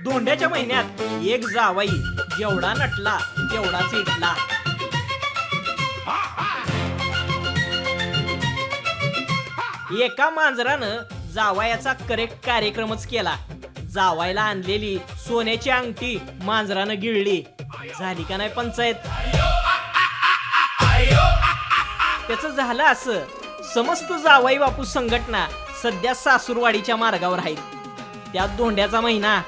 धोंड्याच्या महिन्यात एक जावाई जेवढा नटला तेवढाच इटला. एका मांजरानं जावयाचा करेक्ट कार्यक्रमच केला. जावायला आणलेली सोन्याची अंगठी मांजरानं गिळली. झाली का नाही पंचायत? त्याचं झालं असं, समस्त जावाई बापू संघटना सध्या सासूरवाडीच्या मार्गावर आहेत. त्यात धोंड्याचा महिना,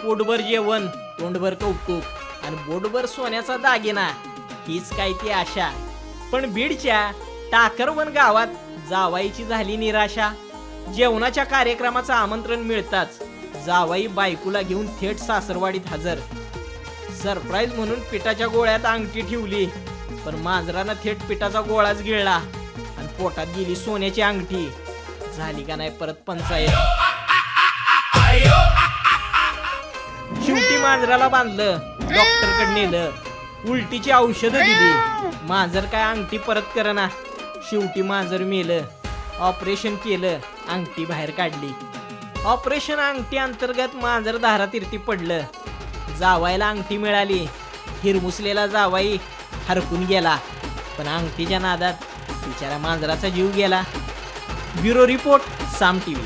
पोटभर जेवण, तोंडभर कौतुक आणि बोटभर सोन्याचा दागिना, हीच काय ती आशा. पण बीडच्या टाकरवन गावात जावाईची झाली निराशा. जेवणाच्या कार्यक्रमाचं आमंत्रण मिळताच जावाई बायकोला घेऊन थेट सासरवाडीत हजर. सरप्राईज म्हणून पिठाच्या गोळ्यात अंगठी ठेवली, पण मांजरानं थेट पिठाचा गोळाच गिळला आणि पोटात गेली सोन्याची अंगठी. झाली का नाही परत पंचायत? शेवटी मांजराला बांधलं, डॉक्टरकडे नेलं, उलटीची औषधं दिली. मांजर काय अंगठी परत करना. शेवटी मांजर मेलं. ऑपरेशन केलं, अंगठी बाहेर काढली. ऑपरेशन अंगठी अंतर्गत मांजर धारातीर्थी पडलं. जावायला अंगठी मिळाली. हिरमुसलेला जावाई हरकून गेला, पण अंगठीच्या नादात बिचारा मांजराचा जीव गेला. ब्युरो रिपोर्ट, साम टीव्ही.